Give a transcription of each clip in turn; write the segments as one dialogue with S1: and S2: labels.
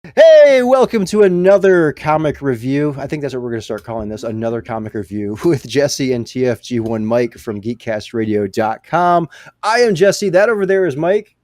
S1: Hey, welcome to another comic review. I think that's what we're going to start calling this, another comic review with Jesse and TFG1 Mike from geekcastradio.com. I am Jesse. That over there is Mike.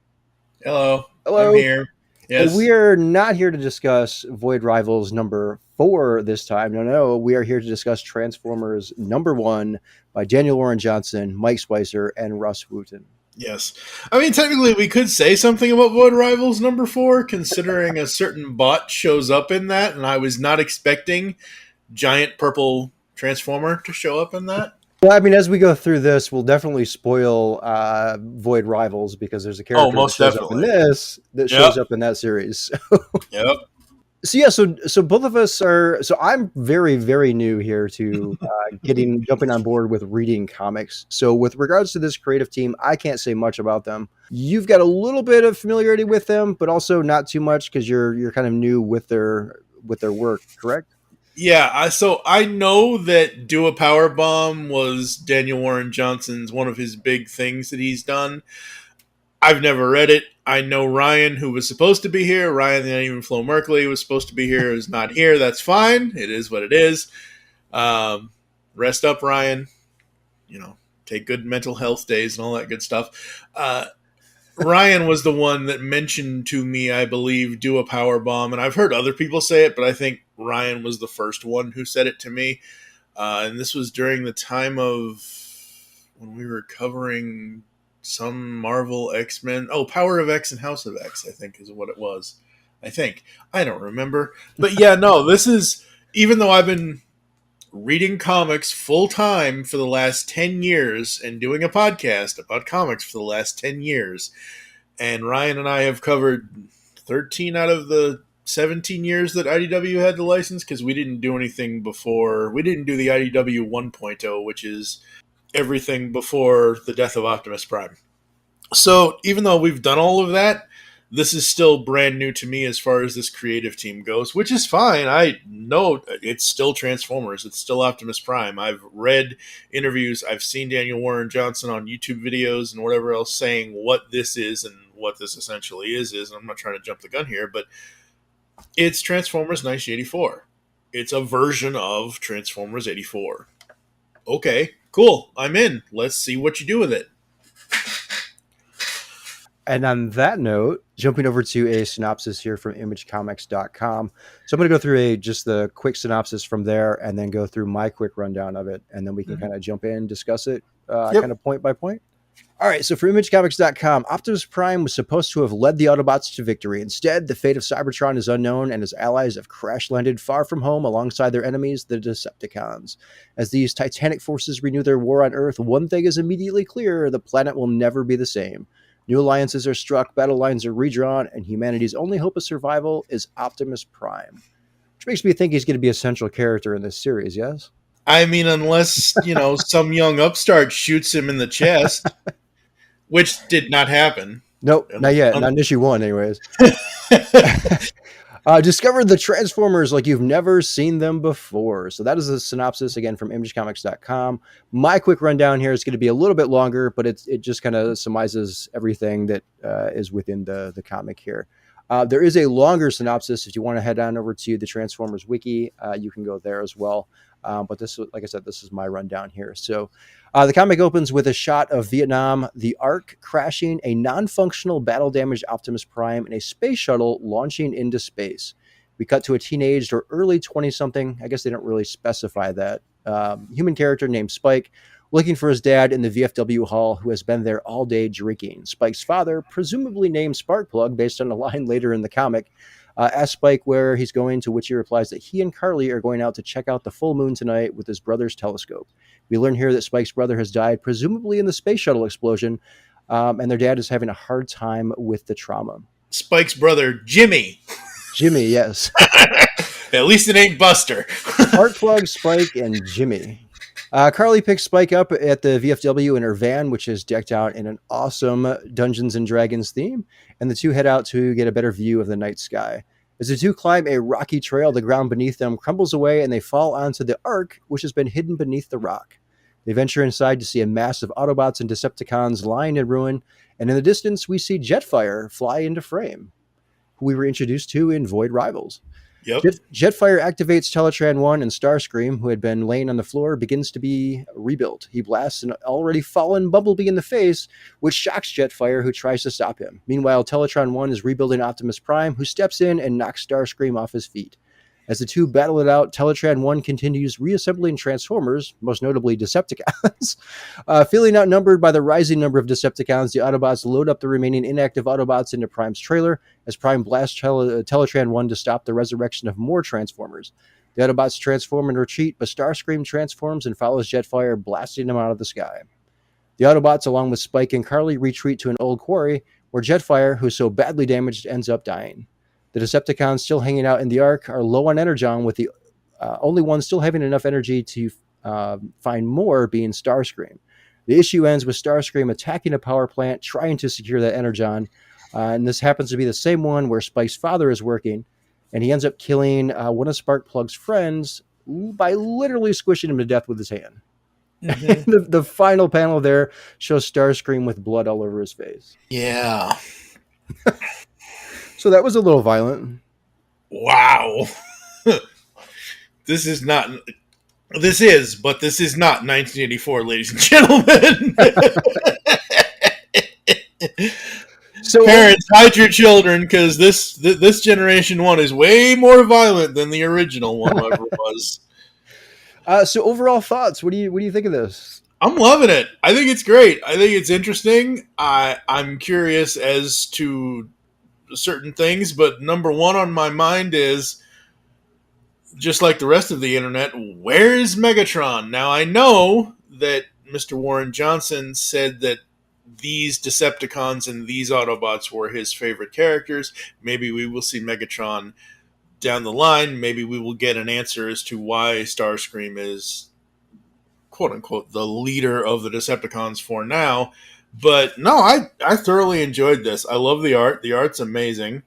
S2: Hello, I'm
S1: Hello.
S2: here.
S1: And we
S2: Yes,
S1: are not here to discuss Void Rivals number 4 this time. No. We are here to discuss Transformers number 1 by Daniel Warren Johnson, Mike Spicer, and Russ Wooten.
S2: yes. I mean, technically, we could say something about Void Rivals number 4, considering a certain bot shows up in that, and I was not expecting giant purple Transformer to show up in that.
S1: Well, I mean, as we go through this, we'll definitely spoil Void Rivals because there's a
S2: Oh,
S1: character that
S2: most
S1: shows up in
S2: definitely.
S1: this that
S2: Yep,
S1: shows up in that series.
S2: yep.
S1: So yeah, so both of us are. So I'm very new here to getting jumping on board with reading comics. So with regards to this creative team, I can't say much about them. You've got a little bit of familiarity with them, but also not too much because you're kind of new with their work, correct?
S2: Yeah, so I know that Do a Power Bomb was Daniel Warren Johnson's one of his big things that he's done. I've never read it. I know Ryan, who was supposed to be here. Ryan, the Even Flo Merkley, was supposed to be here, is not here. That's fine. It is what it is. Um, rest up, Ryan. You know, take good mental health days and all that good stuff. Ryan was the one that mentioned to me, I believe, do a power bomb, and I've heard other people say it, but I think Ryan was the first one who said it to me. And this was during the time of when we were covering some Marvel X-Men. Oh, Power of X and House of X, I think is what it was. I think. I don't remember. But yeah, no, this is, even though I've been reading comics full time for the last 10 years and doing a podcast about comics for the last 10 years, and Ryan and I have covered 13 out of the 17 years that IDW had the license, because we didn't do anything before. We didn't do the IDW 1.0, which is everything before the death of Optimus Prime. So even though we've done all of that, this is still brand new to me as far as this creative team goes, which is fine. I know it's still Transformers. It's still Optimus Prime. I've read interviews. I've seen Daniel Warren Johnson on YouTube videos and whatever else saying what this is and what this essentially is. And I'm not trying to jump the gun here, but it's Transformers 1984. It's a version of Transformers 84. Okay, cool. I'm in. Let's see what you do with it.
S1: And on that note, jumping over to a synopsis here from imagecomics.com. So I'm going to go through just the quick synopsis from there and then go through my quick rundown of it. And then we can kind of jump in, discuss it kind
S2: Yep.
S1: of point by point. All right, so for imagecomics.com, Optimus Prime was supposed to have led the Autobots to victory. Instead, the fate of Cybertron is unknown, and his allies have crash landed far from home alongside their enemies, the Decepticons. As these titanic forces renew their war on Earth, one thing is immediately clear: the planet will never be the same. New alliances are struck, battle lines are redrawn, and humanity's only hope of survival is Optimus Prime. Which makes me think he's going to be a central character in this series, yes?
S2: I mean, unless, some young upstart shoots him in the chest, which did not happen.
S1: Nope, not yet. Not in issue 1, anyways. Discovered the Transformers like you've never seen them before. So that is a synopsis again from imagecomics.com. My quick rundown here is going to be a little bit longer, but it just kind of summarizes everything that is within the comic here. There is a longer synopsis. If you want to head on over to the Transformers wiki, you can go there as well. But this, like I said, this is my rundown here. So the comic opens with a shot of Vietnam, the Ark crashing, a non-functional battle-damaged Optimus Prime, and a space shuttle launching into space. We cut to a teenaged or early 20-something, I guess they don't really specify that, human character named Spike, looking for his dad in the VFW hall, who has been there all day drinking. Spike's father, presumably named Sparkplug based on a line later in the comic, asks Spike where he's going, to which he replies that he and Carly are going out to check out the full moon tonight with his brother's telescope. We learn here that Spike's brother has died, presumably in the space shuttle explosion, and their dad is having a hard time with the trauma.
S2: Spike's brother, Jimmy.
S1: Jimmy, yes.
S2: At least it ain't Buster.
S1: Sparkplug, Spike, and Jimmy. Carly picks Spike up at the VFW in her van, which is decked out in an awesome Dungeons and Dragons theme, and the two head out to get a better view of the night sky. As the two climb a rocky trail, the ground beneath them crumbles away and they fall onto the Ark, which has been hidden beneath the rock. They venture inside to see a mass of Autobots and Decepticons lying in ruin, and in the distance we see Jetfire fly into frame. who we were introduced to in Void Rivals.
S2: Yep.
S1: Jetfire activates Teletran 1, and Starscream, who had been laying on the floor, begins to be rebuilt. He blasts an already fallen Bumblebee in the face, which shocks Jetfire, who tries to stop him. Meanwhile, Teletran 1 is rebuilding Optimus Prime, who steps in and knocks Starscream off his feet. As the two battle it out, Teletran 1 continues reassembling Transformers, most notably Decepticons. Feeling outnumbered by the rising number of Decepticons, the Autobots load up the remaining inactive Autobots into Prime's trailer as Prime blasts Teletran 1 to stop the resurrection of more Transformers. The Autobots transform and retreat, but Starscream transforms and follows Jetfire, blasting them out of the sky. The Autobots, along with Spike and Carly, retreat to an old quarry where Jetfire, who's so badly damaged, ends up dying. The Decepticons still hanging out in the Ark are low on Energon, with the only one still having enough energy to find more being Starscream. The issue ends with Starscream attacking a power plant, trying to secure that Energon. And this happens to be the same one where Spike's father is working. And he ends up killing one of Sparkplug's friends by literally squishing him to death with his hand. Mm-hmm. the final panel there shows Starscream with blood all over his face.
S2: Yeah.
S1: So that was a little violent.
S2: Wow. This is not 1984, ladies and gentlemen. So parents, hide your children, because this generation one is way more violent than the original one ever was.
S1: So overall thoughts, what do you think of this?
S2: I'm loving it. I think it's great. I think it's interesting. I'm curious as to certain things, but number one on my mind is, just like the rest of the internet, where is Megatron? Now, I know that Mr. Warren Johnson said that these Decepticons and these Autobots were his favorite characters. Maybe we will see Megatron down the line. Maybe we will get an answer as to why Starscream is, quote-unquote, the leader of the Decepticons for now. But no, I thoroughly enjoyed this. I love the art. The art's amazing.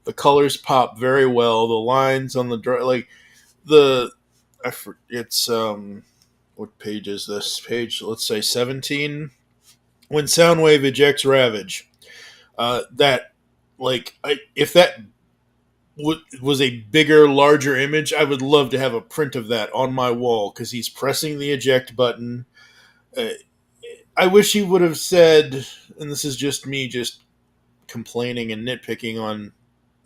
S2: The colors pop very well. The lines on the it's what page is this? Page, let's say 17. When Soundwave ejects Ravage, if that was a bigger, larger image, I would love to have a print of that on my wall, because he's pressing the eject button. I wish he would have said, and this is just me just complaining and nitpicking on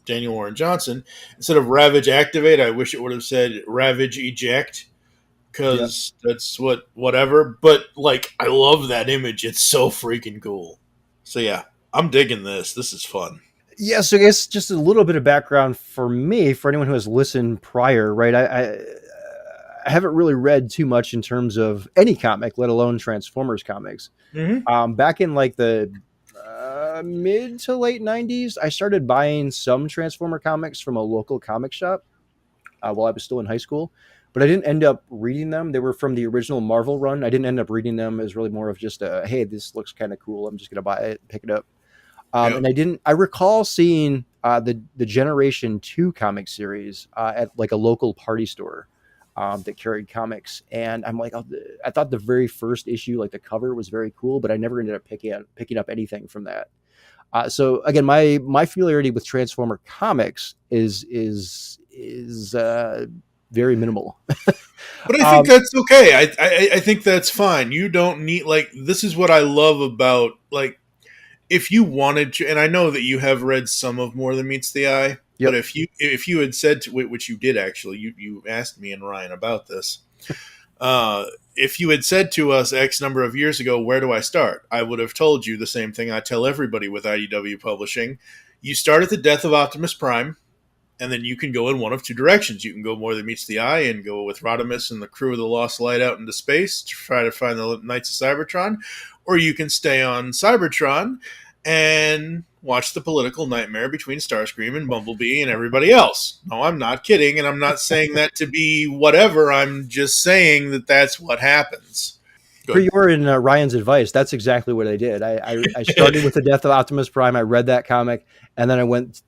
S2: Daniel Warren Johnson, instead of Ravage activate, I wish it would have said Ravage eject, because that's whatever. But I love that image. It's so freaking cool. So yeah, I'm digging this. This is fun.
S1: Yeah, so I guess just a little bit of background for me, for anyone who has listened prior, right? I haven't really read too much in terms of any comic, let alone Transformers comics. Mm-hmm. Back in the mid to late 90s, I started buying some Transformer comics from a local comic shop while I was still in high school, but I didn't end up reading them. They were from the original Marvel run. I didn't end up reading them. It was really more of just hey, this looks kind of cool, I'm just going to buy it, pick it up. And I recall seeing the Generation 2 comic series at a local party store that carried comics. And I'm like, I thought the very first issue, the cover was very cool, but I never ended up picking up anything from that. So again, my familiarity with Transformer comics is very minimal.
S2: But I think that's okay. I think that's fine. You don't need, this is what I love about, if you wanted to, and I know that you have read some of More Than Meets the Eye, yep. But if you had said to, which you did actually, you asked me and Ryan about this. If you had said to us X number of years ago, where do I start? I would have told you the same thing I tell everybody with IDW Publishing. You start at the death of Optimus Prime, and then you can go in one of two directions. You can go More Than Meets the Eye and go with Rodimus and the crew of the Lost Light out into space to try to find the Knights of Cybertron, or you can stay on Cybertron and watch the political nightmare between Starscream and Bumblebee and everybody else. No, I'm not kidding, and I'm not saying that to be whatever. I'm just saying that that's what happens.
S1: For your and Ryan's advice, that's exactly what I did. I started with the death of Optimus Prime. I read that comic, and then I went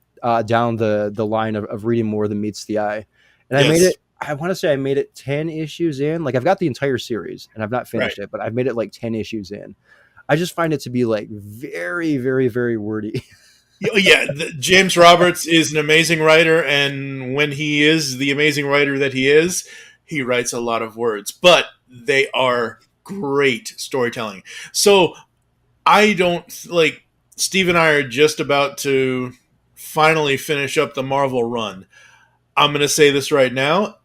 S1: down the line of reading More Than Meets the Eye. And I made it, I want to say I made it 10 issues in. I've got the entire series, and I've not finished it, but I've made it 10 issues in. I just find it to be very, very, very wordy.
S2: Yeah, James Roberts is an amazing writer, and when he is the amazing writer that he writes a lot of words, but they are great storytelling. So I don't like. Steve and I are just about to finally finish up the Marvel run. I'm going to say this right now.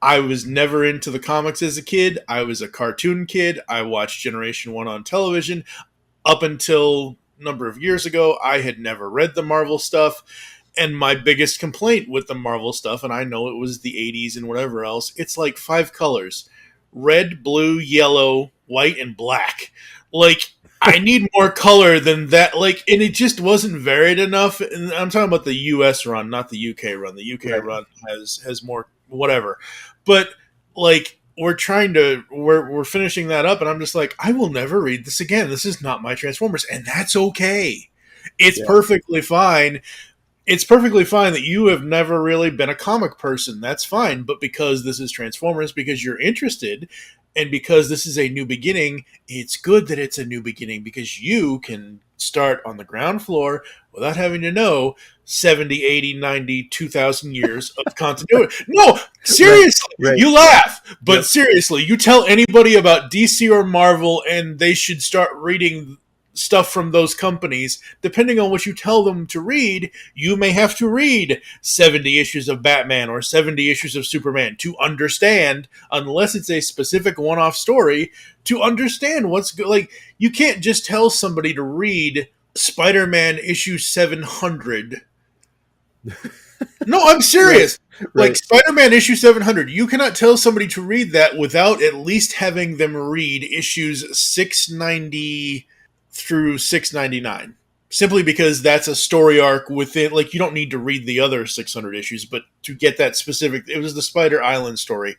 S2: I was never into the comics as a kid. I was a cartoon kid. I watched Generation 1 on television. Up until a number of years ago, I had never read the Marvel stuff. And my biggest complaint with the Marvel stuff, and I know it was the 80s and whatever else, it's like 5 colors: red, blue, yellow, white, and black. Like, I need more color than that. Like, and it just wasn't varied enough. And I'm talking about the US run, not the UK run. The UK
S1: Right.
S2: run has more whatever. But like, we're finishing that up, and I'm just like, I will never read this again. This is not my Transformers, and that's okay. It's
S1: Yeah.
S2: perfectly fine. It's perfectly fine that you have never really been a comic person. That's fine. But because this is Transformers, because you're interested, and because this is a new beginning, it's good that it's a new beginning because you can start on the ground floor without having to know 70, 80, 90, 2,000 years of continuity. No,
S1: Right.
S2: seriously,
S1: Right.
S2: you laugh, but
S1: Yep.
S2: seriously, you tell anybody about DC or Marvel and they should start reading stuff from those companies. Depending on what you tell them to read, you may have to read 70 issues of Batman or 70 issues of Superman to understand, unless it's a specific one-off story, to understand what's good. Like, you can't just tell somebody to read Spider-Man issue 700. No, I'm
S1: Right.
S2: serious. Like,
S1: Right.
S2: Spider-Man issue 700, you cannot tell somebody to read that without at least having them read issues 690 through 699. Simply because that's a story arc within, like, you don't need to read the other 600 issues, but to get that specific, it was the Spider Island story.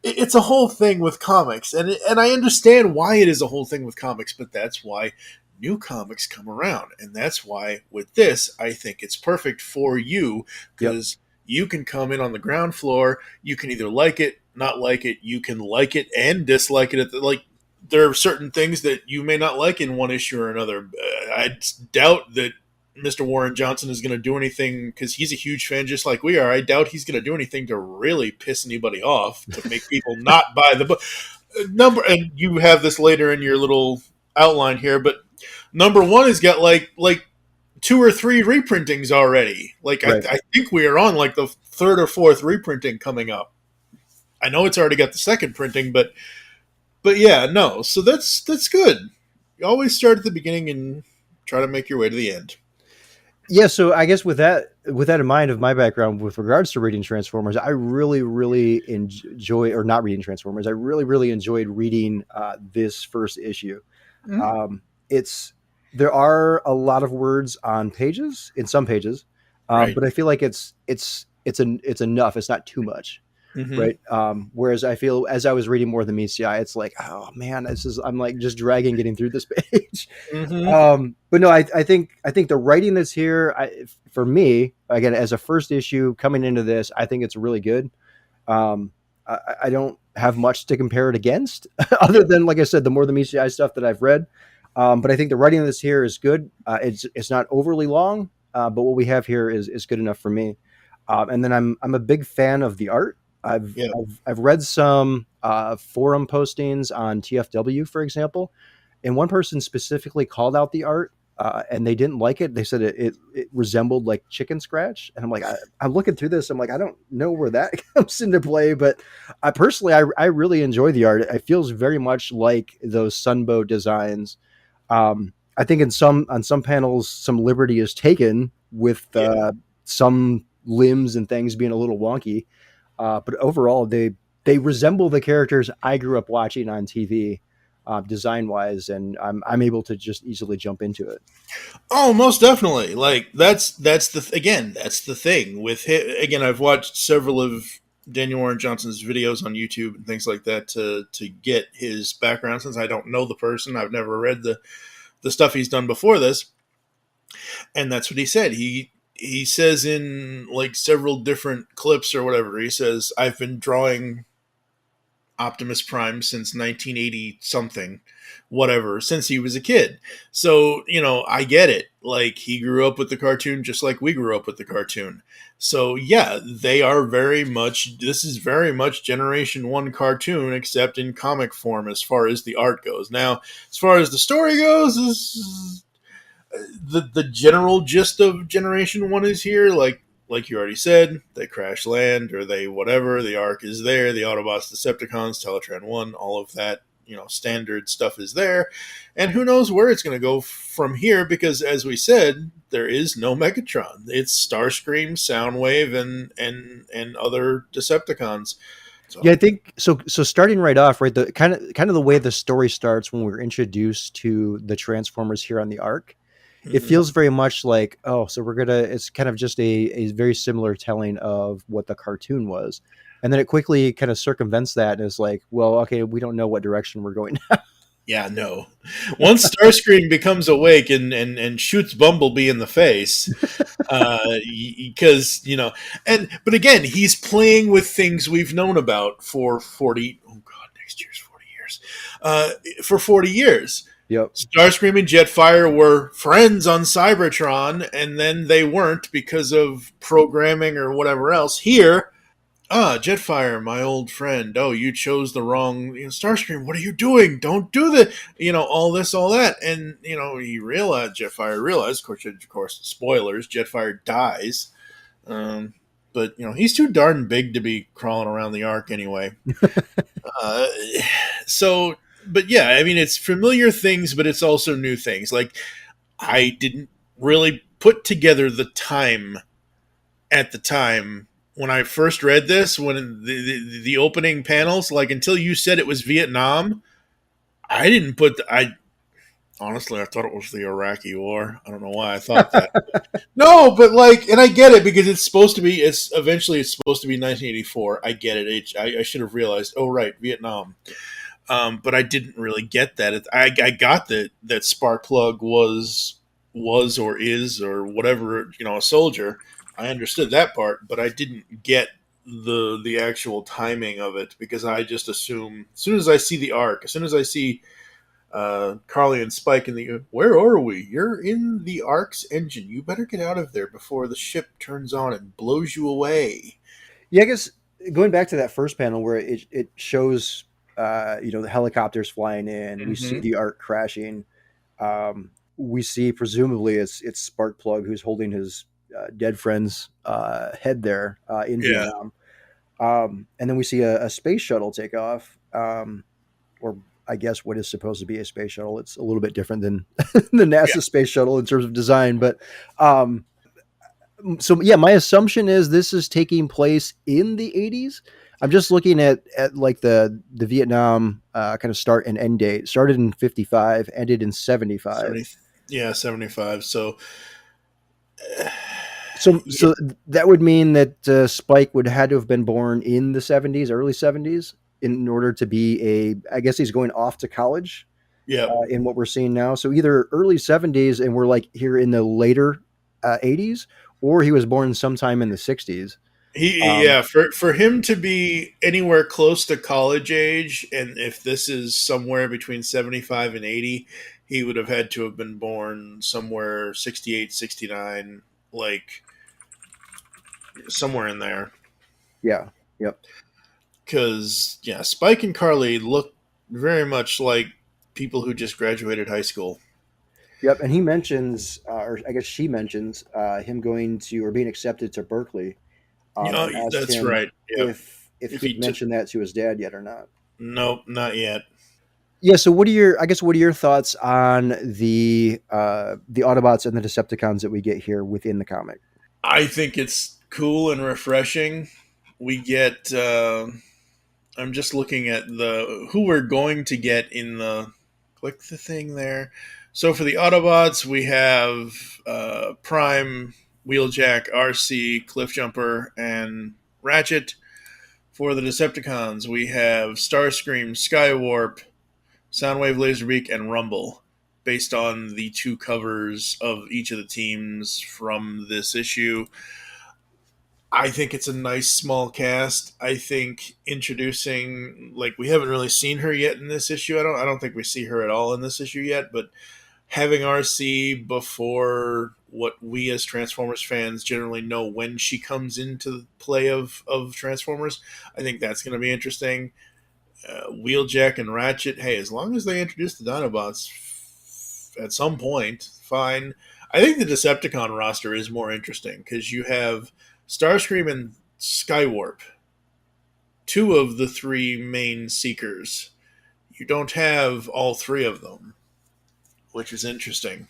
S2: It's a whole thing with comics, and I understand why it is a whole thing with comics, but that's why new comics come around, and that's why with this, I think it's perfect for you
S1: Yep.
S2: because you can come in on the ground floor. You can either like it, not like it. You can like it and dislike it. Like, there are certain things that you may not like in one issue or another. I doubt that Mr. Warren Johnson is going to do anything because he's a huge fan just like we are. I doubt he's going to do anything to really piss anybody off to make people not buy the book. And you have this later in your little outline here, but number one has got like 2 or 3 reprintings already. Like,
S1: Right.
S2: I think we are on like the 3rd or 4th reprinting coming up. I know it's already got the 2nd printing, but yeah, no. So that's good. You always start at the beginning and try to make your way to the end.
S1: Yeah, so I guess with that in mind of my background with regards to reading Transformers, I really enjoy, or not reading Transformers, I really enjoyed reading this first issue.
S2: Mm-hmm.
S1: It's there are a lot of words on pages in some pages,
S2: Right.
S1: but I feel like it's enough. It's not too much,
S2: Mm-hmm.
S1: right? Whereas I feel as I was reading more of the meets, yeah, it's like, oh man, I'm like just dragging getting through this page.
S2: Mm-hmm.
S1: But no, I think the writing that's here, for me, again, as a first issue coming into this, I think it's really good. I don't have much to compare it against, other than, like I said, the more the Michiai stuff that I've read. But I think the writing of this here is good. It's not overly long, but what we have here is good enough for me. And then I'm a big fan of the art. I've
S2: Yeah.
S1: I've read some forum postings on TFW, for example, and one person specifically called out the art, and they didn't like it. They said it resembled like chicken scratch, and I'm like, I'm looking through this. I'm like, I don't know where that comes into play, but I personally, I really enjoy the art. It feels very much like those Sunbow designs. I think on some panels, some liberty is taken with
S2: Yeah.
S1: some limbs and things being a little wonky, but overall, they resemble the characters I grew up watching on TV, design wise, and I'm able to just easily jump into it.
S2: Oh, most definitely. Like, that's the thing with him. Again, I've watched several of Daniel Warren Johnson's videos on YouTube and things like that to get his background. Since I don't know the person, I've never read the stuff he's done before this, and that's what he said. He says in like several different clips or whatever. He says, "I've been drawing Optimus Prime since 1980 something, whatever, since he was a kid." So, I get it. Like, he grew up with the cartoon just like we grew up with the cartoon. So yeah, they are very much, this is very much Generation 1 cartoon, except in comic form as far as the art goes. Now, as far as the story goes, is the general gist of Generation 1 is here. Like you already said, they crash land, or they whatever, the Ark is there, the Autobots, Decepticons, Teletran 1, all of that, standard stuff is there. And who knows where it's going to go from here, because as we said, there is no Megatron. It's Starscream, Soundwave, and other Decepticons. So,
S1: Yeah, I think so. So starting right off, right, the kind of the way the story starts when we're introduced to the Transformers here on the Ark, it
S2: mhm.
S1: feels very much like, oh, so we're gonna. It's kind of just a very similar telling of what the cartoon was, and then it quickly kind of circumvents that and is like, well, okay, we don't know what direction we're going.
S2: Yeah, no. Once Starscream becomes awake and shoots Bumblebee in the face, because but again, he's playing with things we've known about for 40. Oh God, next year's 40 years. For 40 years,
S1: Yep.
S2: Starscream and Jetfire were friends on Cybertron, and then they weren't because of programming or whatever else. Here, Jetfire, my old friend. Oh, you chose the wrong Starscream. What are you doing? Don't do the all this, all that. And Jetfire realized, of course, spoilers. Jetfire dies. Um, but he's too darn big to be crawling around the Ark anyway. Uh, so, but yeah, I mean, it's familiar things, but it's also new things. Like, I didn't really put together the time at the time when I first read this, when the opening panels, like, until you said it was Vietnam, I didn't put. I honestly, I thought it was the Iraqi War. I don't know why I thought that. No, but like, and I get it, because it's supposed to be. It's eventually it's supposed to be 1984. I get it. I should have realized. Oh right, Vietnam. But I didn't really get that. I got that Sparkplug was or is or whatever, a soldier. I understood that part, but I didn't get the actual timing of it, because I just assume, as soon as I see the Ark, as soon as I see Carly and Spike in the, where are we? You're in the Ark's engine. You better get out of there before the ship turns on and blows you away.
S1: Yeah, I guess going back to that first panel where it shows, the helicopters flying in, we see
S2: Mm-hmm.
S1: the Ark crashing. We see presumably it's Sparkplug who's holding his dead friend's head there in
S2: Yeah,
S1: Vietnam. And then we see a space shuttle take off, or I guess what is supposed to be a space shuttle. It's a little bit different than the
S2: yeah.
S1: NASA space shuttle in terms of design, but um, so yeah, my assumption is this is taking place in the 80s. I'm just looking at like the Vietnam kind of start and end date. Started in 55, ended in 75.
S2: 70, yeah, 75. So, yeah,
S1: So that would mean that Spike would had to have been born in the 70s, early 70s, in order to be I guess he's going off to college
S2: yeah.
S1: in what we're seeing now. So either early 70s and we're like here in the later 80s, or he was born sometime in the 60s.
S2: Yeah, for him to be anywhere close to college age, and if this is somewhere between 75 and 80, he would have had to have been born somewhere 68, 69, like somewhere in there.
S1: Yeah. Yep.
S2: Because, yeah, Spike and Carly look very much like people who just graduated high school.
S1: Yep. And he mentions, or I guess she mentions, him going to or being accepted to Berkeley,
S2: Yeah,
S1: and asked
S2: that's
S1: him
S2: right. Yeah.
S1: if
S2: If
S1: he
S2: he
S1: had
S2: took,
S1: mentioned that to his dad yet or not.
S2: nope, not yet.
S1: Yeah. So what are your thoughts on the Autobots and the Decepticons that we get here within the comic?
S2: I think it's cool and refreshing. We get. I'm just looking at the who we're going to get in the. Click the thing there. So for the Autobots, we have Prime, Wheeljack, RC, Cliffjumper, and Ratchet. For the Decepticons, we have Starscream, Skywarp, Soundwave, Laserbeak, and Rumble, based on the two covers of each of the teams from this issue. I think it's a nice small cast. I think introducing, like, we haven't really seen her yet in this issue. I don't think we see her at all in this issue yet, but having RC before what we as Transformers fans generally know when she comes into the play of Transformers, I think that's going to be interesting. Wheeljack and Ratchet, hey, as long as they introduce the Dinobots at some point, fine. I think the Decepticon roster is more interesting because you have Starscream and Skywarp, two of the three main Seekers. You don't have all three of them, which is interesting.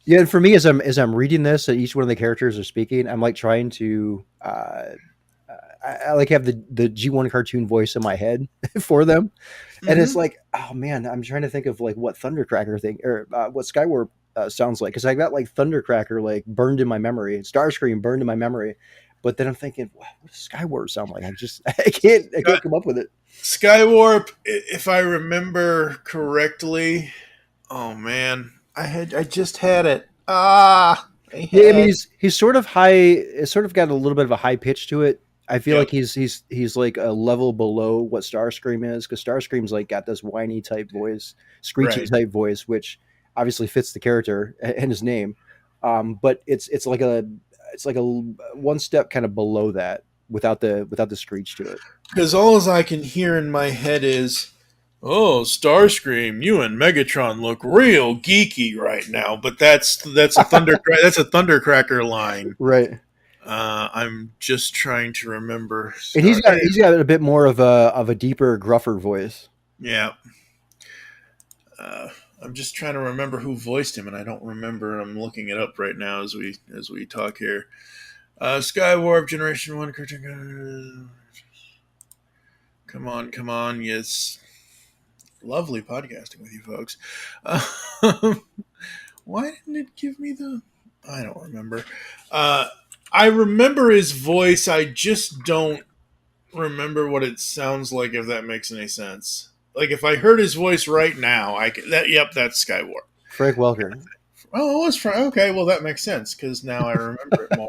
S1: Yeah, and for me, as I'm reading this, each one of the characters are speaking. I'm like trying to, I like have the G1 cartoon voice in my head for them, and it's
S2: Mm-hmm.
S1: like, oh man, I'm trying to think of like what Thundercracker thing or what Skywarp sounds like because I got like Thundercracker like burned in my memory, Starscream burned in my memory, but then I'm thinking, wow, what does Skywarp sound like? I can't come up with it.
S2: Skywarp, if I remember correctly, oh man, I just had it. I
S1: Yeah, I mean
S2: had.
S1: he's sort of high. It's sort of got a little bit of a high pitch to it. I feel
S2: Yep.
S1: like he's like a level below what Starscream is because Starscream's like got this whiny type voice, screechy
S2: Right.
S1: type voice, which obviously fits the character and his name. But it's like a one step kind of below that without the screech to it.
S2: Because all I can hear in my head is, "Oh, Starscream, you and Megatron look real geeky right now." But that's a Thundercracker line.
S1: Right.
S2: I'm just trying to remember
S1: And
S2: Star.
S1: he's got a bit more of a deeper, gruffer voice.
S2: Yeah. Uh, I'm just trying to remember who voiced him, and I don't remember. I'm looking it up right now as we talk here. Skywarp Generation One cartoon. Come on, come on, yes. Lovely podcasting with you folks. Uh, why didn't it give me the? I don't remember. Uh, I remember his voice. I just don't remember what it sounds like. If that makes any sense. Like if I heard his voice right now, I could, that. Yep, that's Skywarp.
S1: Frank Welker.
S2: Oh, it was from. Okay, well that makes sense because now I remember it more.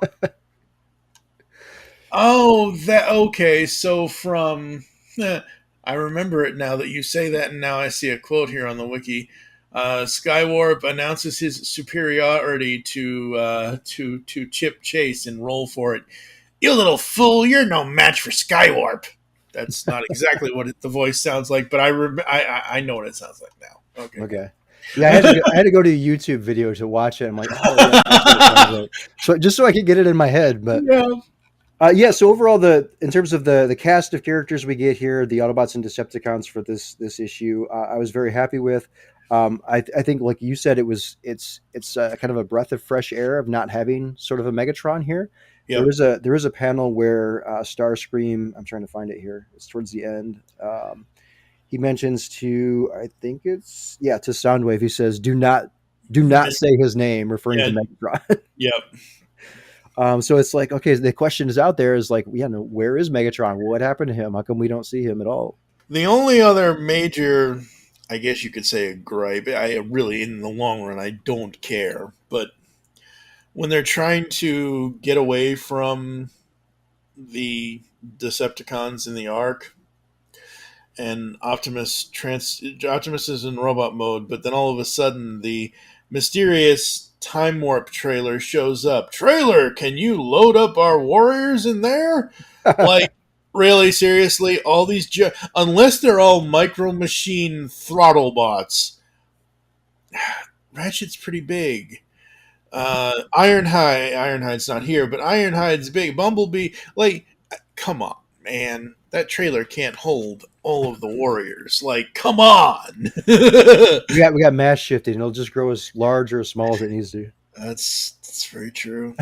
S2: Oh, that okay. So from I remember it now that you say that, and now I see a quote here on the wiki. Skywarp announces his superiority to Chip Chase and roll for it. You little fool! You're no match for Skywarp. That's not exactly what the voice sounds like, but I know what it sounds like now. Okay,
S1: Okay. Yeah, I had to go to a YouTube video to watch it. I'm like, oh yeah, that's what it sounds like. So just so I could get it in my head. But
S2: yeah,
S1: yeah, so overall, in terms of the cast of characters we get here, the Autobots and Decepticons for this issue, I was very happy with. I think, like you said, it's kind of a breath of fresh air of not having sort of a Megatron here.
S2: yep.
S1: There is a panel where Starscream. I'm trying to find it here. It's towards the end. He mentions to I think it's to Soundwave. He says, "Do not say his name," referring
S2: Yeah,
S1: to Megatron.
S2: yep.
S1: So it's like, okay, the question is out there is like, yeah, no, where is Megatron? What happened to him? How come we don't see him at all?
S2: The only other major, I guess you could say, a gripe. I really, in the long run, I don't care. But when they're trying to get away from the Decepticons in the Ark, and Optimus is in robot mode, but then all of a sudden the mysterious time warp trailer shows up. Trailer, can you load up our warriors in there? Like, really, seriously, all these unless they're all micro machine throttle bots. Ratchet's pretty big. Ironhide's not here, but Ironhide's big. Bumblebee, like, come on, man, that trailer can't hold all of the warriors. Like, come on.
S1: We got mass shifting. It'll just grow as large or as small as it needs to.
S2: That's very true.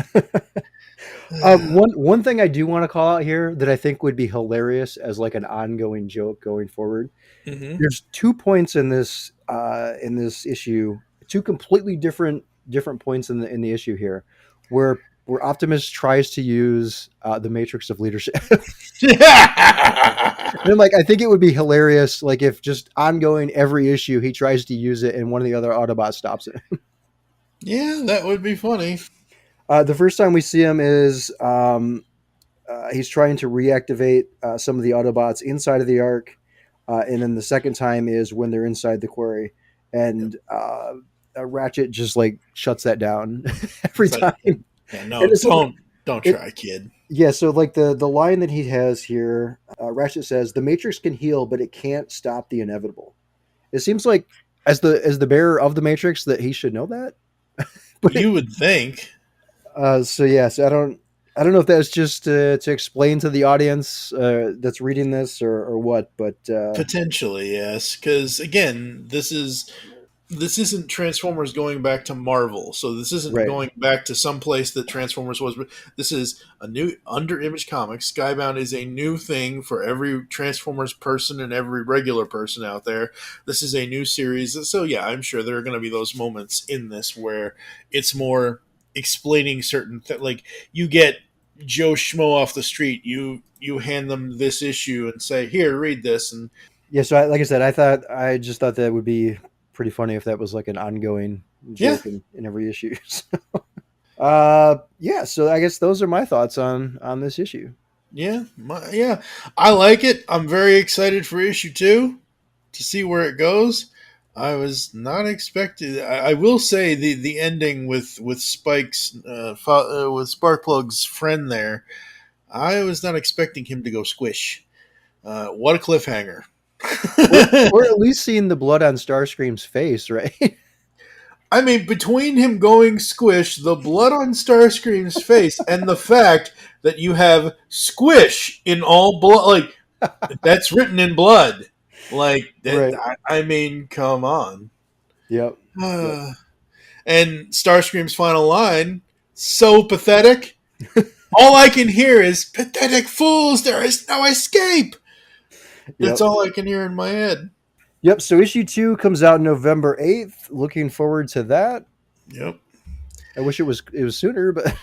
S1: One thing I do want to call out here that I think would be hilarious as like an ongoing joke going forward.
S2: Mm-hmm.
S1: There's 2 points in this issue, two completely different points in the issue here, where Optimus tries to use the Matrix of Leadership. And like, I think it would be hilarious, like if just ongoing every issue he tries to use it and one of the other Autobots stops it.
S2: Yeah, that would be funny.
S1: The first time we see him is he's trying to reactivate some of the Autobots inside of the Ark, and then the second time is when they're inside the quarry, and Ratchet just like shuts that down every
S2: It's like,
S1: time. And
S2: yeah, no,
S1: it's like,
S2: don't
S1: it,
S2: try, kid.
S1: yeah. So like the line that he has here, Ratchet says, "The Matrix can heal, but it can't stop the inevitable." It seems like as the bearer of the Matrix that he should know that. But
S2: You would think.
S1: so yes, I don't know if that's just to explain to the audience that's reading this or what, but
S2: Potentially, yes. Because again, this isn't Transformers going back to Marvel, so this isn't
S1: right.
S2: going back to some place that Transformers was. This is a new under Image Comics. Skybound is a new thing for every Transformers person and every regular person out there. This is a new series, so yeah, I'm sure there are going to be those moments in this where it's more explaining certain like you get Joe Schmo off the street, you hand them this issue and say, "Here, read this," and
S1: Yeah, so like I said, I just thought that would be pretty funny if that was like an ongoing
S2: yeah,
S1: joke in every issue. Yeah, so I guess those are my thoughts on this issue.
S2: yeah, I like it. I'm very excited for issue 2 to see where it goes. I was not expected. I will say the ending with Spike's with Sparkplug's friend there. I was not expecting him to go squish. What a cliffhanger!
S1: Or at least seeing the blood on Starscream's face, right?
S2: I mean, between him going squish, the blood on Starscream's face, and the fact that you have squish in all blood, like that's written in blood. Like that,
S1: Right.
S2: I mean, come on.
S1: Yep. Yep.
S2: And Starscream's final line, so pathetic. All I can hear is pathetic fools. There is no escape. That's
S1: Yep.
S2: all I can hear in my head.
S1: Yep. So issue 2 comes out November 8th. Looking forward to that.
S2: Yep.
S1: I wish it was sooner, but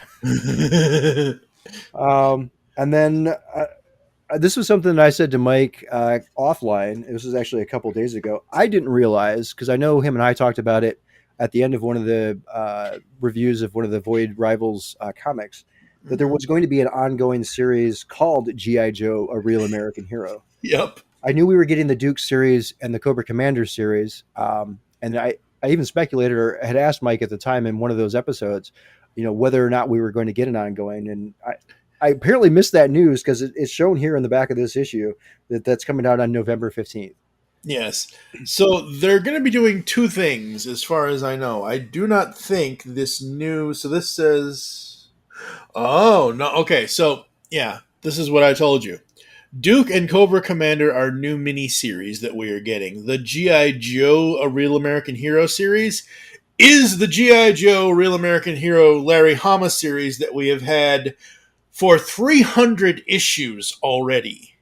S1: and then this was something that I said to Mike offline. This was actually a couple days ago. I didn't realize because I know him and I talked about it at the end of one of the reviews of one of the Void Rivals comics that there was going to be an ongoing series called GI Joe: A Real American Hero.
S2: Yep.
S1: I knew we were getting the Duke series and the Cobra Commander series, and I even speculated or had asked Mike at the time in one of those episodes, whether or not we were going to get an ongoing. And I apparently missed that news because it's shown here in the back of this issue that's coming out on November 15th.
S2: Yes. So they're going to be doing two things, as far as I know. I do not think this new. So this says. Oh, no. Okay. So, yeah, this is what I told you. Duke and Cobra Commander are new mini-series that we are getting. The G.I. Joe A Real American Hero series is the G.I. Joe Real American Hero Larry Hama series that we have had for 300 issues already.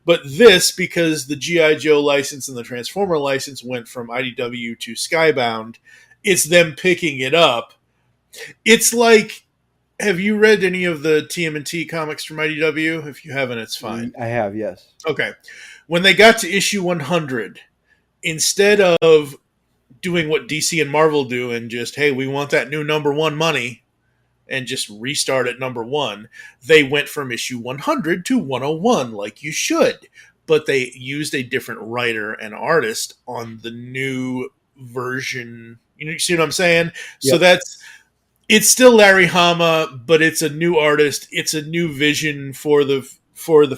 S2: But this, because the G.I. Joe license and the Transformer license went from IDW to Skybound, it's them picking it up. It's like, have you read any of the TMNT comics from IDW? If you haven't, it's fine.
S1: I have, yes.
S2: Okay. When they got to issue 100, instead of doing what DC and Marvel do and just, hey, we want that new number one money and just restart at number one, they went from issue 100 to 101 like you should. But they used a different writer and artist on the new version. You see what I'm saying?
S1: Yep.
S2: So it's still Larry Hama, but it's a new artist. It's a new vision for the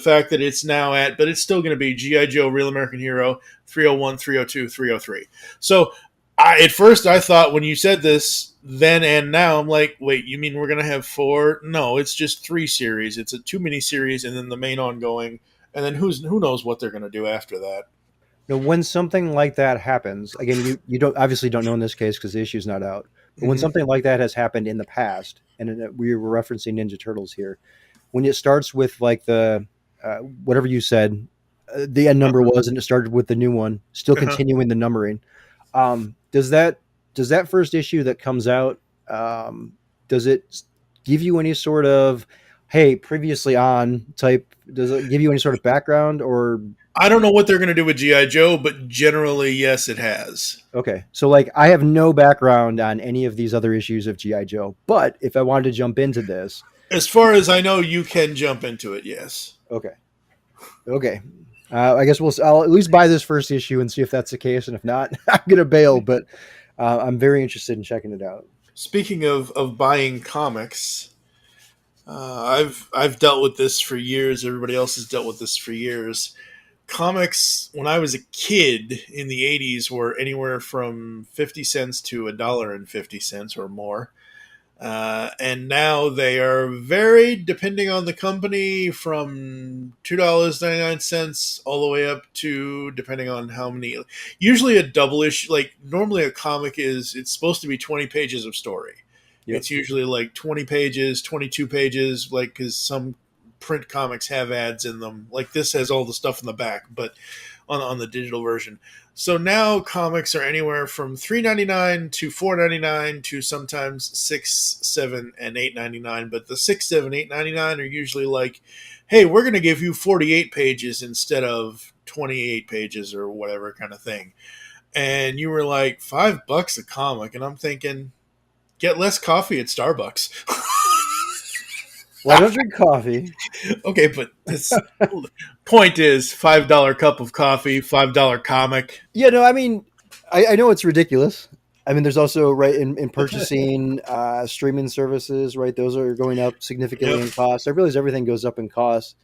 S2: fact that it's now but it's still going to be G.I. Joe Real American Hero 301, 302, 303. So at first I thought when you said this then and now, I'm like, wait, you mean we're going to have 4? No, it's just 3 series. It's a 2 mini series and then the main ongoing. And then who knows what they're going to do after that.
S1: When something like that happens, again, you don't obviously don't know in this case because the issue's not out. But when something like that has happened in the past, and we were referencing Ninja Turtles here, when it starts with like the whatever you said, the end number was, and it started with the new one, still continuing the numbering. Does that first issue that comes out, does it give you any sort of hey previously on type? Does it give you any sort of background or?
S2: I don't know what they're going to do with G.I. Joe, but generally, yes, it has.
S1: Okay. So, like, I have no background on any of these other issues of G.I. Joe, but if I wanted to jump into this.
S2: As far as I know, you can jump into it, yes.
S1: Okay. Okay. I guess I'll at least buy this first issue and see if that's the case. And if not, I'm going to bail. But I'm very interested in checking it out.
S2: Speaking of buying comics, I've dealt with this for years. Everybody else has dealt with this for years. Comics when I was a kid in the 80s were anywhere from 50 cents to $1.50 or more. And now they are varied depending on the company from $2.99 all the way up to depending on how many. Usually a double issue, like normally a comic it's supposed to be 20 pages of story.
S1: Yep.
S2: It's usually like 20 pages, 22 pages, like because some print comics have ads in them. Like this has all the stuff in the back, but on the digital version. So now comics are anywhere from $3.99 to $4.99 to sometimes $6, $7, and $8.99. But the $6, $7, $8.99 are usually like, hey, we're going to give you 48 pages instead of 28 pages or whatever kind of thing. And you were like, $5 a comic, and I'm thinking, get less coffee at Starbucks.
S1: Well, I don't drink coffee.
S2: Okay, but this point is $5 cup of coffee, $5 comic.
S1: Yeah, no, I mean, I know it's ridiculous. I mean, there's also right in purchasing streaming services, right? Those are going up significantly
S2: Yep.
S1: in cost. I realize everything goes up in cost.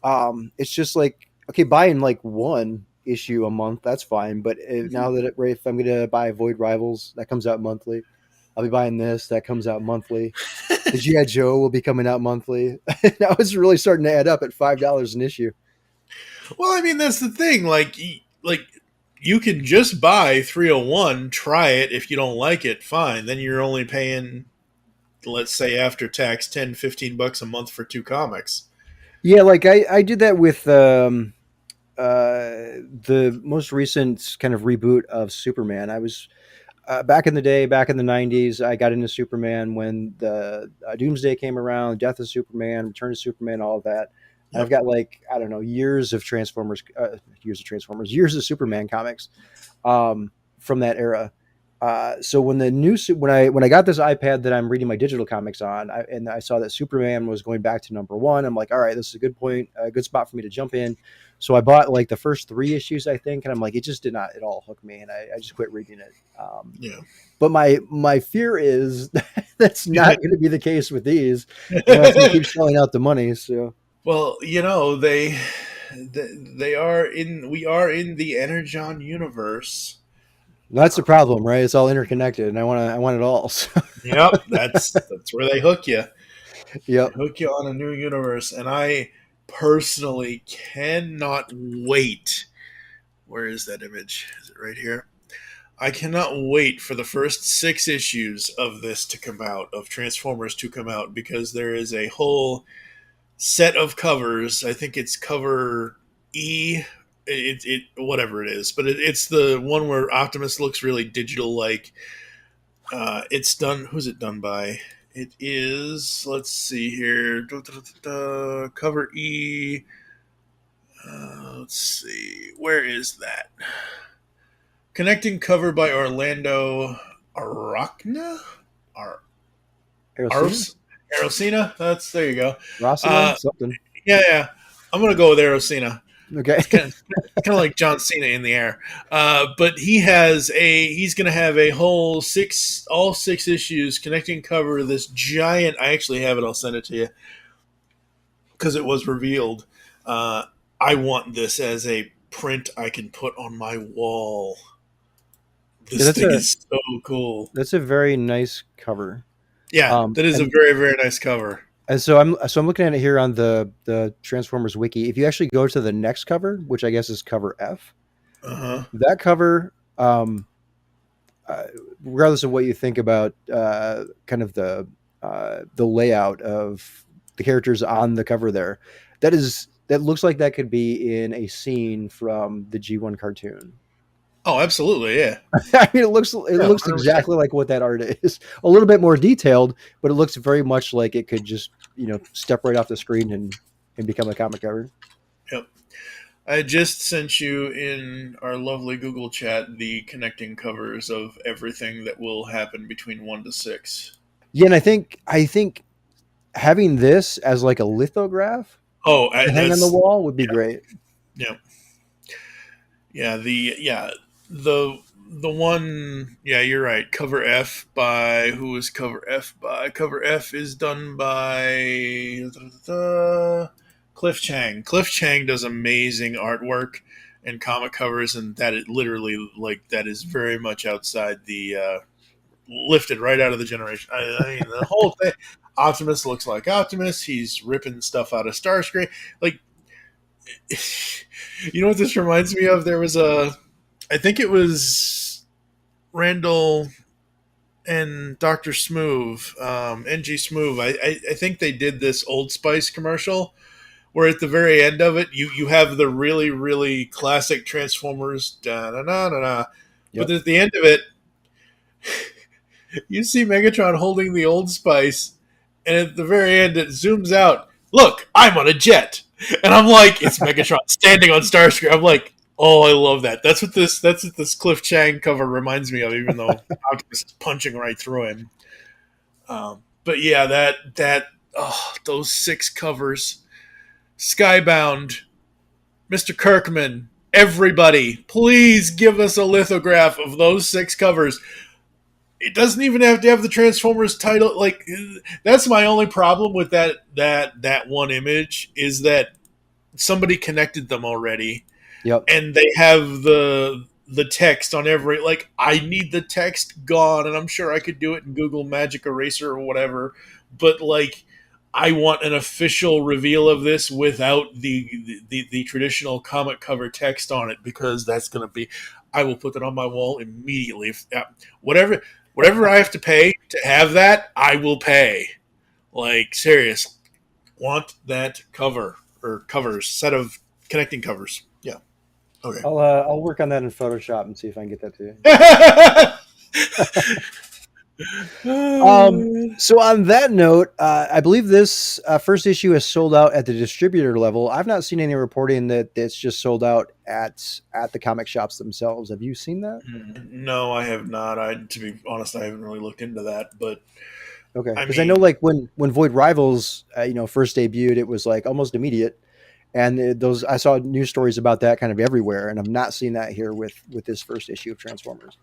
S1: It's just like, okay, buying like one issue a month, that's fine. But now that right, if I'm going to buy Void Rivals, that comes out monthly. I'll be buying this, that comes out monthly. The G.I. Joe will be coming out monthly. Now it's really starting to add up at $5 an issue.
S2: Well, I mean that's the thing. Like you can just buy 301, try it. If you don't like it, fine. Then you're only paying, let's say after tax, 10, $15 a month for two comics.
S1: Yeah, like I did that with the most recent kind of reboot of Superman. I was back in the day, back in the '90s. I got into Superman when the Doomsday came around, Death of Superman, Return of Superman, all of that. And I've
S2: Yep.
S1: got like I don't know years of Superman comics from that era. So when the new when I got this iPad that I'm reading my digital comics on, and I saw that Superman was going back to number one, I'm like, all right, this is a good point, a good spot for me to jump in. So I bought like the first three issues, I think, and I'm like, it just did not at all hook me, and I just quit reading it.
S2: Yeah.
S1: But my fear is that's not going to be the case with these. Unless they keep shelling out the money. So
S2: Well, they are in. We are in the Energon universe.
S1: that's the problem, right? It's all interconnected, and I want it all. So,
S2: Yep, that's where they hook you. They
S1: yep.
S2: hook you on a new universe, and I personally cannot wait. Where is that image? Is it right here? I cannot wait for the first 6 issues of this to come out, of Transformers to come out, because there is a whole set of covers. I think it's cover E, it whatever it is, but it's the one where Optimus looks really digital like. It's done. Who's it done by? It is. Let's see here. Cover E. Let's see. Where is that? Connecting cover by Orlando Arachna? Ar-
S1: Aerosmith?
S2: Arosina? There you go.
S1: Rosalind? Something.
S2: Yeah. I'm gonna go with Arosina.
S1: Okay.
S2: It's kind of like John Cena in the air. But he's gonna have a whole all 6 issues connecting cover of this giant. I actually have it. I'll send it to you because it was revealed. I want this as a print I can put on my wall.
S1: Yeah,
S2: This thing is so cool.
S1: that's a very nice cover.
S2: Yeah, that is a
S1: And
S2: very, very nice cover.
S1: so I'm looking at it here on the Transformers wiki. If you actually go to the next cover, which I guess is cover F,
S2: Uh huh.
S1: that cover, uh, regardless of what you think about kind of the layout of the characters on the cover there, that looks like that could be in a scene from the G1 cartoon.
S2: Oh, absolutely. Yeah.
S1: I mean, it
S2: Yeah,
S1: looks
S2: 100%.
S1: exactly like what that art is. A little bit more detailed, but it looks very much like it could just step right off the screen and become a comic cover.
S2: Yep. I just sent you in our lovely Google chat the connecting covers of everything that will happen between 1 to 6.
S1: Yeah, and I think having this as like a lithograph
S2: Oh,
S1: to hang on the
S2: that's
S1: wall would be great.
S2: yeah, yeah. The the one, yeah, you're right. Cover F by who is Cover F by? Cover F is done by Cliff Chang. Cliff Chang does amazing artwork and comic covers, and that it literally like that is very much outside the lifted right out of the generation. I mean, the whole thing. Optimus looks like Optimus. He's ripping stuff out of Starscream. Like, you know what this reminds me of? There was I think it was Randall and Dr. Smoove, NG Smoove. I think they did this Old Spice commercial where at the very end of it, you have the really, really classic Transformers, da da da da da. But
S1: Yep.
S2: at the end of it, you see Megatron holding the Old Spice, and at the very end, it zooms out. Look, I'm on a jet, and I'm like, it's Megatron standing on Starscream. I'm like, oh, I love that. That's what this Cliff Chang cover reminds me of, even though Optimus is punching right through him. But yeah, those 6 covers, Skybound, Mr. Kirkman, everybody, please give us a lithograph of those 6 covers. It doesn't even have to have the Transformers title. Like, that's my only problem with that one image, is that somebody connected them already,
S1: Yep.
S2: and they have the text on every, like, I need the text gone, and I'm sure I could do it in Google Magic Eraser or whatever, but like, I want an official reveal of this without the traditional comic cover text on it, because that's going to be, I will put that on my wall immediately. Whatever I have to pay to have that, I will pay. Like, serious, want that cover or covers, set of connecting covers. Yeah. Okay.
S1: I'll work on that in Photoshop and see if I can get that to you. So on that note, I believe this first issue is sold out at the distributor level. I've not seen any reporting that it's just sold out at the comic shops themselves. Have you seen that?
S2: No, I have not. To be honest, I haven't really looked into that. But
S1: Okay,
S2: I
S1: because I know
S2: mean,
S1: like when Void Rivals, first debuted, it was like almost immediate, and those I saw news stories about that kind of everywhere, and I'm not seeing that here with this first issue of Transformers.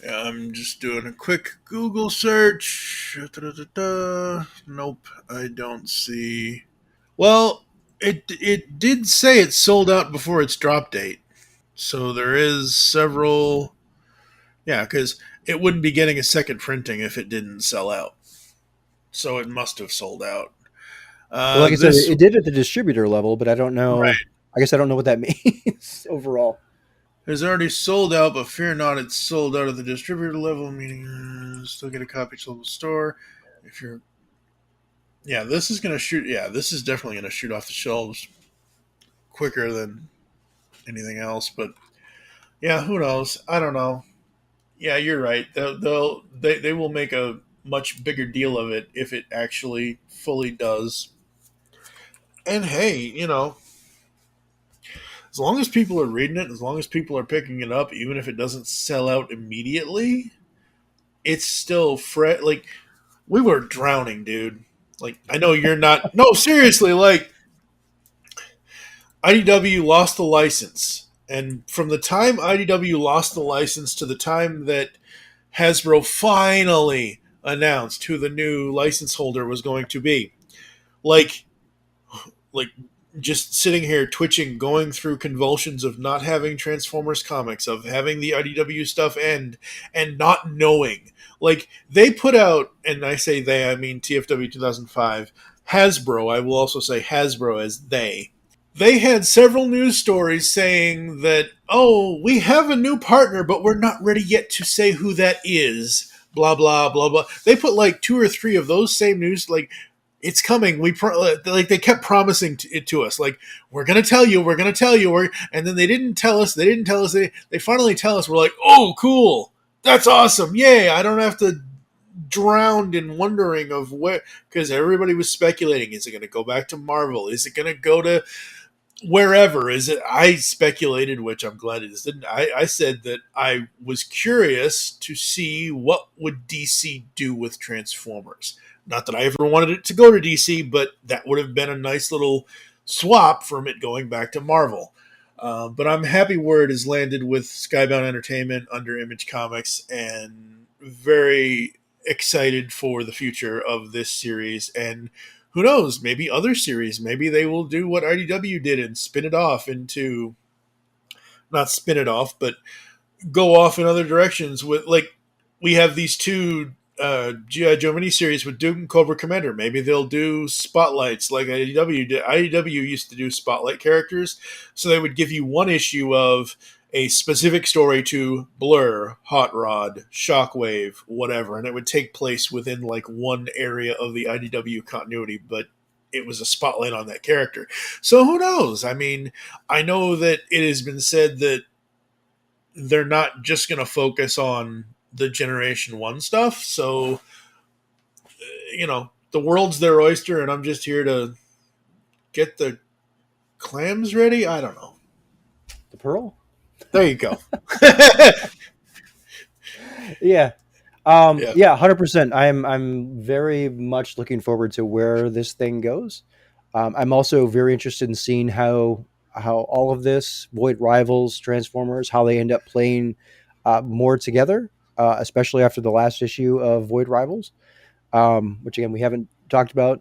S2: yeah, I'm just doing a quick Google search. Da-da-da-da. Nope, I don't see. Well, it did say it sold out before its drop date, so there is several. Yeah, because it wouldn't be getting a second printing if it didn't sell out. So it must have sold out.
S1: Well, like I said,
S2: This
S1: it did at the distributor level, but I don't
S2: right
S1: know. I guess I don't know what that means overall.
S2: has already sold out, but fear not, it's sold out at the distributor level, meaning still get a copy at local store. If you're, yeah, this is gonna shoot. Yeah, this is definitely gonna shoot off the shelves quicker than anything else. But yeah, who knows? I don't know. Yeah, you're right. They will make a much bigger deal of it if it actually fully does. And hey, as long as people are reading it, as long as people are picking it up, even if it doesn't sell out immediately, it's still fresh. Like, we were drowning, dude. Like, I know you're not. No, seriously, like, IDW lost the license. And from the time IDW lost the license to the time that Hasbro finally announced who the new license holder was going to be, like, like just sitting here twitching, going through convulsions of not having Transformers comics, of having the IDW stuff end, and not knowing. Like, they put out, and I say they, I mean TFW 2005, Hasbro, I will also say Hasbro as they. They had several news stories saying that, oh, we have a new partner, but we're not ready yet to say who that is. Blah, blah, blah, blah. They put like 2 or 3 of those same news, like, it's coming. Like, they kept promising it to us. Like, we're gonna tell you, and then they didn't tell us. They finally tell us. We're like, oh, cool, that's awesome, yay! I don't have to drown in wondering of where, because everybody was speculating. Is it gonna go back to Marvel? Is it gonna go to wherever? Is it? I speculated, which I'm glad it didn't. I said that I was curious to see what would DC do with Transformers. Not that I ever wanted it to go to DC, but that would have been a nice little swap from it going back to Marvel. But I'm happy where it has landed with Skybound Entertainment under Image Comics, and very excited for the future of this series. And who knows, maybe other series. Maybe they will do what IDW did and spin it off into, not spin it off, but go off in other directions. With like, we have these two GI Joe miniseries with Duke and Cobra Commander. Maybe they'll do spotlights like IDW did. IDW used to do spotlight characters, so they would give you one issue of a specific story to Blur, Hot Rod, Shockwave, whatever, and it would take place within like one area of the IDW continuity, but it was a spotlight on that character. So who knows? I mean, I know that it has been said that they're not just going to focus on the Generation 1 stuff. So, the world's their oyster, and I'm just here to get the clams ready. I don't know.
S1: The Pearl?
S2: There you go.
S1: Yeah.
S2: Yeah.
S1: Yeah, 100%. I'm very much looking forward to where this thing goes. I'm also very interested in seeing how all of this, Void Rivals, Transformers, how they end up playing more together, especially after the last issue of Void Rivals, which again we haven't talked about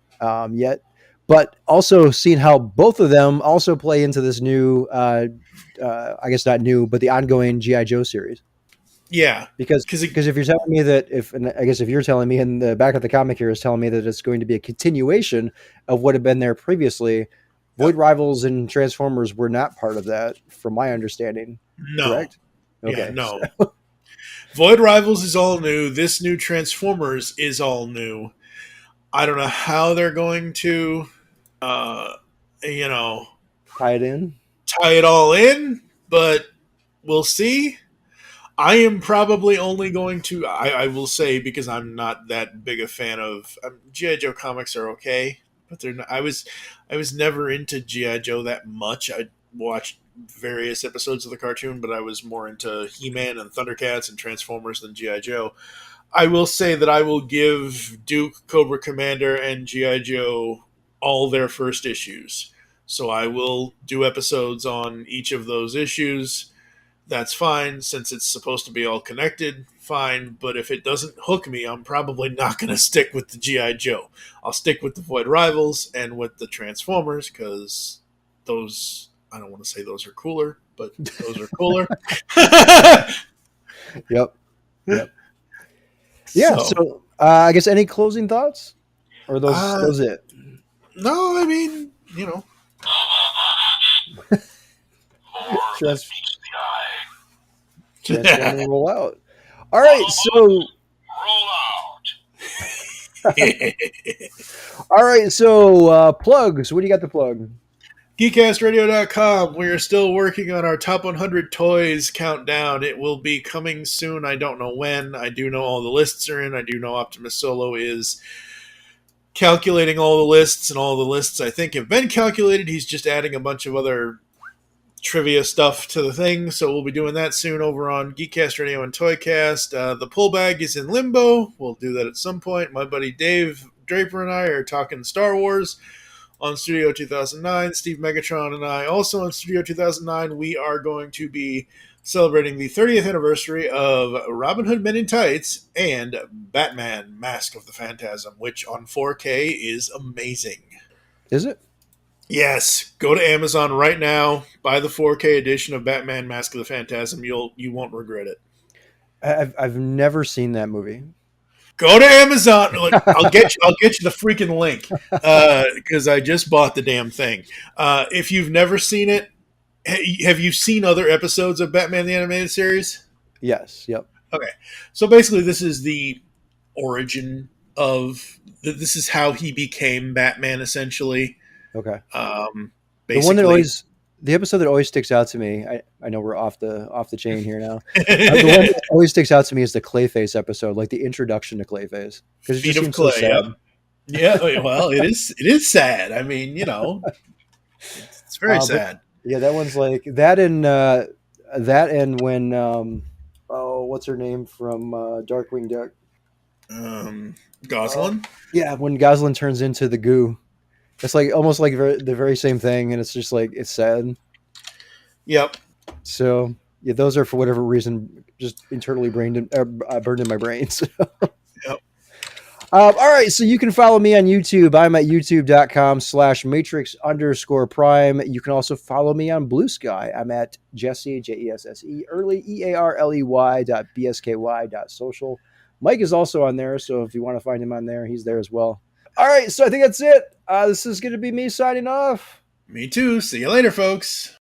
S1: yet. But also seeing how both of them also play into this new, I guess not new, but the ongoing GI Joe series.
S2: Yeah.
S1: Because if you're telling me that if you're telling me in the back of the comic here is telling me that it's going to be a continuation of what had been there previously, Void Rivals and Transformers were not part of that, from my understanding.
S2: No.
S1: Correct? Okay.
S2: Yeah, no. So. Void Rivals is all new. This new Transformers is all new. I don't know how they're going to, tie it all in, but we'll see. I am probably only going to, I will say, because I'm not that big a fan of G.I. Joe comics are okay, but they're not, I was never into G.I. Joe that much. I watched various episodes of the cartoon, but I was more into He-Man and Thundercats and Transformers than G.I. Joe. I will say that I will give Duke, Cobra Commander, and G.I. Joe all their first issues. So I will do episodes on each of those issues. That's fine, since it's supposed to be all connected, fine. But if it doesn't hook me, I'm probably not going to stick with the G.I. Joe. I'll stick with the Void Rivals and with the Transformers, because those, I don't want to say those are cooler, but those are cooler.
S1: Yep. Yeah, so I guess any closing thoughts? Or those it?
S2: No, I mean,
S1: Transforming roll out. All right, so
S3: roll out.
S1: All right, so plugs. What do you got to plug?
S2: Geekcastradio.com. We are still working on our top 100 toys countdown. It will be coming soon. I don't know when. I do know all the lists are in. I do know Optimus Solo is calculating all the lists, and all the lists I think have been calculated. He's just adding a bunch of other trivia stuff to the thing, so we'll be doing that soon over on Geekcast Radio and Toycast. The pull bag is in limbo. We'll do that at some point. My buddy Dave Draper and I are talking Star Wars on Studio 2009. Steve Megatron and I also on Studio 2009. We are going to be celebrating the 30th anniversary of Robin Hood Men in Tights and Batman Mask of the Phantasm, which on 4K is amazing.
S1: Is it?
S2: Yes, go to Amazon right now, buy the 4K edition of Batman Mask of the Phantasm. You won't regret it.
S1: I've never seen that movie.
S2: Go to Amazon. I'll get you the freaking link because I just bought the damn thing. If you've never seen it, have you seen other episodes of Batman the Animated Series?
S1: Yes. Yep.
S2: Okay, so basically, this is the origin of. This is how he became Batman, essentially.
S1: Okay.
S2: The
S1: episode that always sticks out to me. I know we're off the chain here now. The one that always sticks out to me is the Clayface episode, like the introduction to Clayface, because it just seems so sad.
S2: Yeah, well, it is sad. I mean, it's very sad.
S1: Yeah, that one's like that, and when what's her name from Darkwing Duck?
S2: Goslin.
S1: Yeah, when Goslin turns into the goo. It's like almost like the very same thing, and it's just like it's sad.
S2: Yep.
S1: So yeah, those are for whatever reason just internally burned in my brain. So.
S2: Yep.
S1: All right, so you can follow me on YouTube. I'm at youtube.com/matrix_prime. You can also follow me on Blue Sky. I'm at Jesse, Jesse, early, EARLEY.BSKY.social. Mike is also on there, so if you want to find him on there, he's there as well. All right, so I think that's it. This is going to be me signing off.
S2: Me too. See you later, folks.